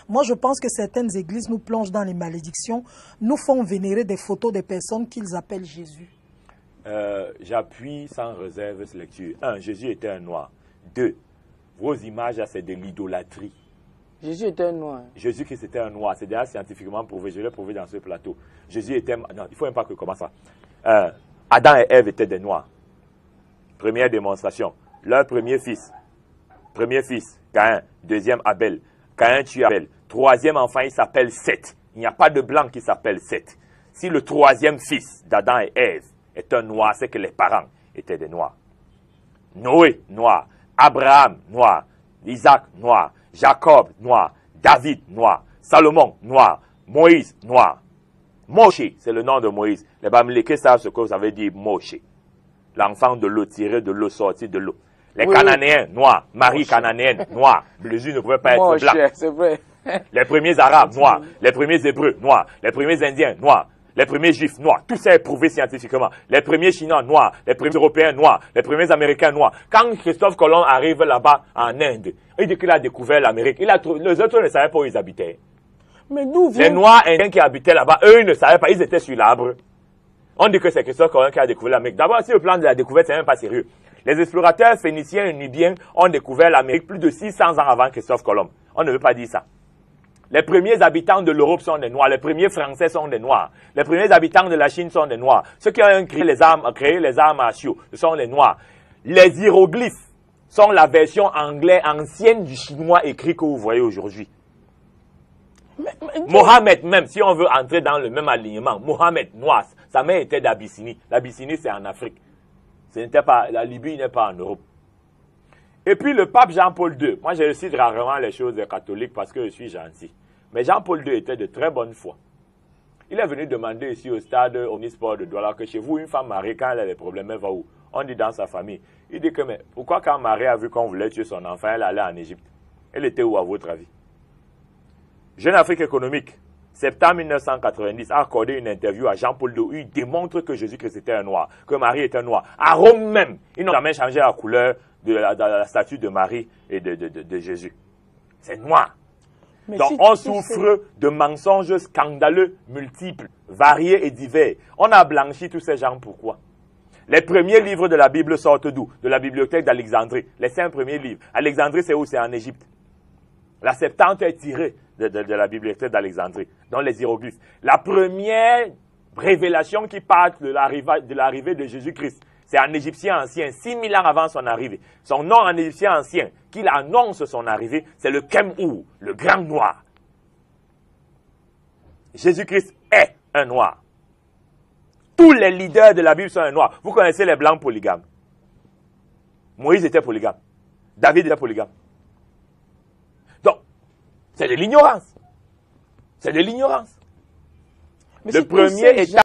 Moi, je pense que certaines églises nous plongent dans les malédictions, nous font vénérer des photos des personnes qu'ils appellent Jésus. J'appuie sans réserve cette lecture. 1. Jésus était un noir. 2. Vos images, c'est de l'idolâtrie. Jésus était un noir. Jésus-Christ était un noir. C'est déjà scientifiquement prouvé. Je l'ai prouvé dans ce plateau. Jésus était... Non, il ne faut même pas que je commence ça. Adam et Ève étaient des noirs. Première démonstration. Leur premier fils, Caïn. Deuxième, Abel. Caïn tue Abel. Troisième enfant, il s'appelle Seth. Il n'y a pas de blanc qui s'appelle Seth. Si le troisième fils d'Adam et Ève est un noir, c'est que les parents étaient des noirs. Noé, noir. Abraham, noir. Isaac, noir. Jacob, noir. David, noir. Salomon, noir. Moïse, noir. Moshe, c'est le nom de Moïse. Les Bamileke savent ce que ça veut dire Moshe. L'enfant de l'eau, tiré de l'eau, sorti de l'eau. Les Cananéens, noirs. Marie cananéenne, noire. Jésus ne pouvait pas être blanc. C'est vrai. Les premiers Arabes, noirs. Les premiers Hébreux, noirs. Les premiers Indiens, noirs. Les premiers Juifs, noirs. Tout ça est prouvé scientifiquement. Les premiers Chinois, noirs. Les premiers Européens, noirs. Les premiers Américains, noirs. Quand Christophe Colomb arrive là-bas en Inde, il dit qu'il a découvert l'Amérique. Les autres ne savaient pas où ils habitaient. Mais d'où Les Noirs indiens qui habitaient là-bas, eux, ils ne savaient pas. Ils étaient sur l'arbre. On dit que c'est Christophe Colomb qui a découvert l'Amérique. D'abord, si le plan de la découverte, c'est même pas sérieux. Les explorateurs phéniciens et nubiens ont découvert l'Amérique plus de 600 ans avant Christophe Colomb. On ne veut pas dire ça. Les premiers habitants de l'Europe sont des Noirs. Les premiers Français sont des Noirs. Les premiers habitants de la Chine sont des Noirs. Ceux qui ont créé les arts martiaux sont les Noirs. Les hiéroglyphes sont la version anglaise ancienne du chinois écrit que vous voyez aujourd'hui. Mohamed même, si on veut entrer dans le même alignement, Mohamed, noir, sa mère était d'Abyssinie. L'Abyssinie, c'est en Afrique. La Libye n'est pas en Europe. Et puis le pape Jean-Paul II, moi je cite rarement les choses catholiques parce que je suis gentil. Mais Jean-Paul II était de très bonne foi. Il est venu demander ici au stade Omnisport de Douala que chez vous, une femme mariée, quand elle a des problèmes, elle va où? On dit dans sa famille. Il dit que, mais pourquoi quand Marie a vu qu'on voulait tuer son enfant, elle allait en Égypte? Elle était où à votre avis? Jeune Afrique économique, septembre 1990, a accordé une interview à Jean-Paul II où il démontre que Jésus-Christ était un noir, que Marie est un noir. À Rome même, ils n'ont jamais changé la couleur de la statue de Marie et de Jésus. C'est noir. Mais donc, si on souffre de mensonges scandaleux, multiples, variés et divers. On a blanchi tous ces gens, pourquoi? Les premiers livres de la Bible sortent d'où? De la bibliothèque d'Alexandrie. Les 5 premiers livres. Alexandrie, c'est où? C'est en Égypte. La Septante est tirée de la bibliothèque d'Alexandrie, dans les hiéroglyphes. La première révélation qui part de l'arrivée de Jésus-Christ, c'est en égyptien ancien, 6000 ans avant son arrivée. Son nom en égyptien ancien, qu'il annonce son arrivée, c'est le Kem-Ou, le grand noir. Jésus-Christ est un noir. Tous les leaders de la Bible sont un noir. Vous connaissez les blancs polygames. Moïse était polygame. David était polygame. Donc, c'est de l'ignorance. C'est de l'ignorance. Le premier état